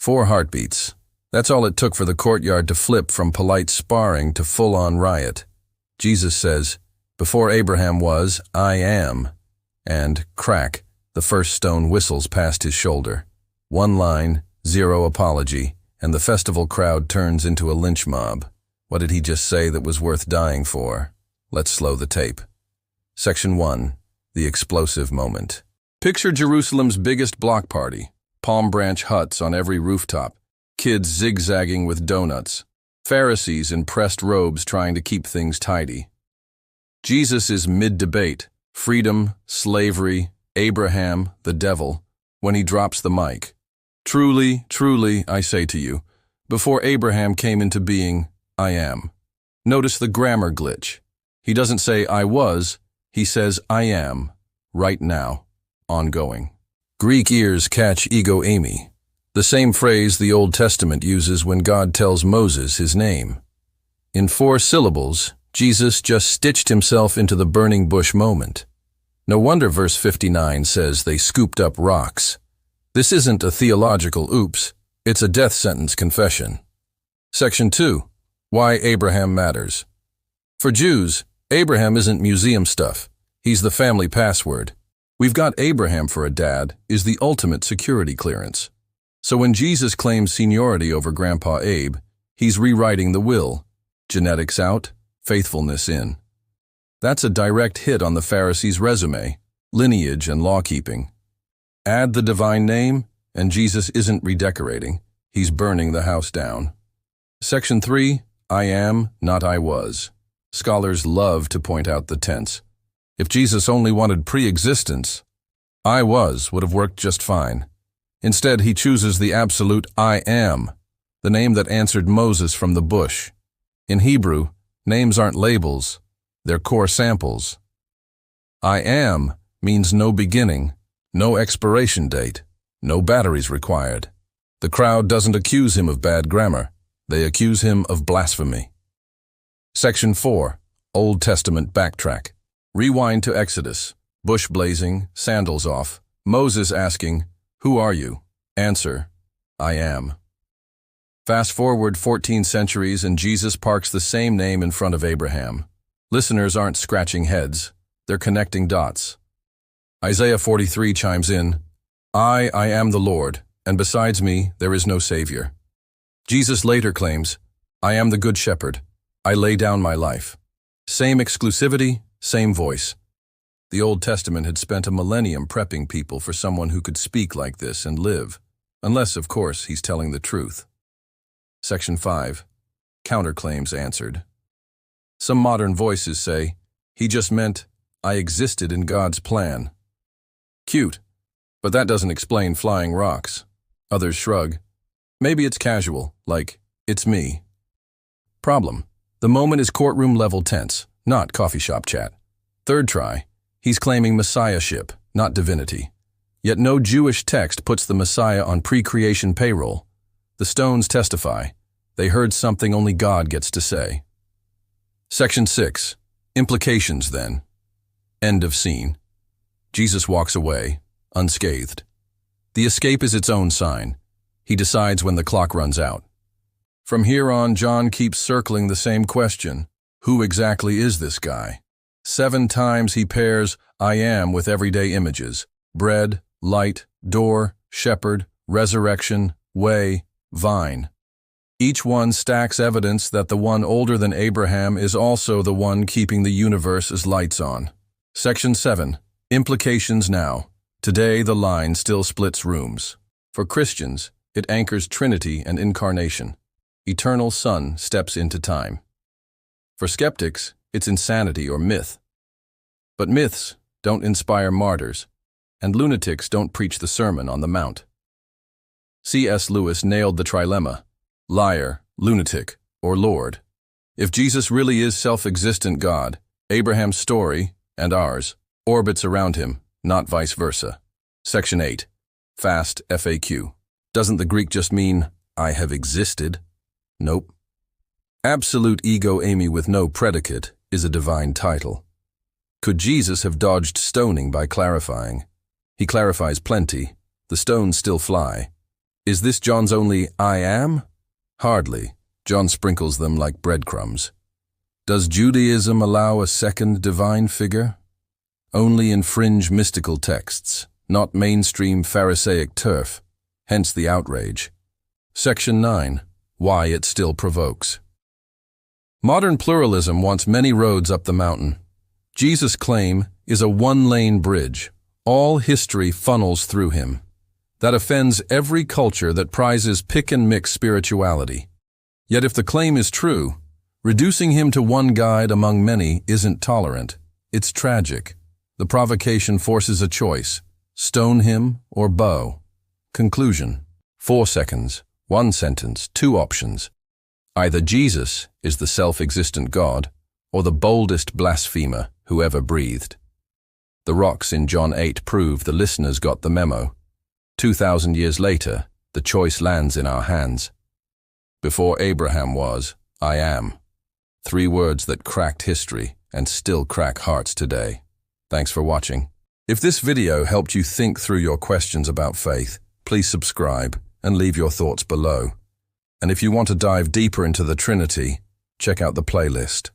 4 heartbeats. That's all it took for the courtyard to flip from polite sparring to full-on riot. Jesus says, "Before Abraham was, I am." And, crack, the first stone whistles past his shoulder. 1 line, 0 apology, and the festival crowd turns into a lynch mob. What did he just say that was worth dying for? Let's slow the tape. Section 1. The explosive moment. Picture Jerusalem's biggest block party. Palm branch huts on every rooftop. Kids zigzagging with donuts. Pharisees in pressed robes trying to keep things tidy. Jesus is mid-debate. Freedom, slavery, Abraham, the devil, when he drops the mic. Truly, truly, I say to you, before Abraham came into being, I am. Notice the grammar glitch. He doesn't say I was, he says I am, right now, ongoing. Greek ears catch ego eimi, the same phrase the Old Testament uses when God tells Moses his name. In 4 syllables, Jesus just stitched himself into the burning bush moment. No wonder verse 59 says they scooped up rocks. This isn't a theological oops, it's a death sentence confession. Section 2. Why Abraham matters. For Jews, Abraham isn't museum stuff. He's the family password. We've got Abraham for a dad is the ultimate security clearance. So when Jesus claims seniority over Grandpa Abe, he's rewriting the will. Genetics out, faithfulness in. That's a direct hit on the Pharisees' resume, lineage and law-keeping. Add the divine name, and Jesus isn't redecorating. He's burning the house down. Section 3. I am, not I was. Scholars love to point out the tense. If Jesus only wanted pre-existence, I was would have worked just fine. Instead, he chooses the absolute I am, the name that answered Moses from the bush. In Hebrew, names aren't labels, they're core samples. I am means no beginning, no expiration date, no batteries required. The crowd doesn't accuse him of bad grammar, they accuse him of blasphemy. Section 4. Old Testament backtrack. Rewind to Exodus. Bush blazing, sandals off. Moses asking, "Who are you?" Answer, "I am." Fast forward 14 centuries and Jesus parks the same name in front of Abraham. Listeners aren't scratching heads, they're connecting dots. Isaiah 43 chimes in, I am the Lord, and besides me there is no Savior. Jesus later claims, I am the Good Shepherd, I lay down my life. Same exclusivity, same voice. The Old Testament had spent a millennium prepping people for someone who could speak like this and live, unless, of course, he's telling the truth. Section 5. Counterclaims answered. Some modern voices say, he just meant, I existed in God's plan. Cute, but that doesn't explain flying rocks. Others shrug. Maybe it's casual, like, it's me. Problem. The moment is courtroom-level tense, not coffee shop chat. Third try. He's claiming messiahship, not divinity. Yet no Jewish text puts the Messiah on pre-creation payroll. The stones testify. They heard something only God gets to say. Section 6. Implications, then. End of scene. Jesus walks away, unscathed. The escape is its own sign. He decides when the clock runs out. From here on, John keeps circling the same question. Who exactly is this guy? 7 times he pairs I am with everyday images. Bread, light, door, shepherd, resurrection, way, vine. Each one stacks evidence that the one older than Abraham is also the one keeping the universe's lights on. Section 7. Implications now. Today the line still splits rooms. For Christians, it anchors Trinity and Incarnation. Eternal Son steps into time. For skeptics, it's insanity or myth. But myths don't inspire martyrs, and lunatics don't preach the Sermon on the Mount. C.S. Lewis nailed the trilemma, liar, lunatic, or Lord. If Jesus really is self-existent God, Abraham's story, and ours, orbits around him, not vice versa. Section 8. Fast FAQ. Doesn't the Greek just mean, I have existed? Nope. Absolute ego eimi with no predicate is a divine title. Could Jesus have dodged stoning by clarifying? He clarifies plenty. The stones still fly. Is this John's only I am? Hardly. John sprinkles them like breadcrumbs. Does Judaism allow a second divine figure? Only in fringe mystical texts, not mainstream Pharisaic turf, hence the outrage. Section 9. Why it still provokes. Modern pluralism wants many roads up the mountain. Jesus' claim is a one-lane bridge. All history funnels through him. That offends every culture that prizes pick-and-mix spirituality. Yet if the claim is true, reducing him to one guide among many isn't tolerant. It's tragic. The provocation forces a choice: stone him or bow. Conclusion. 4 seconds, 1 sentence, 2 options. Either Jesus is the self-existent God, or the boldest blasphemer who ever breathed. The rocks in John 8 prove the listeners got the memo. 2,000 years later, the choice lands in our hands. Before Abraham was, I am. 3 words that cracked history and still crack hearts today. Thanks for watching. If this video helped you think through your questions about faith, please subscribe and leave your thoughts below. And if you want to dive deeper into the Trinity, check out the playlist.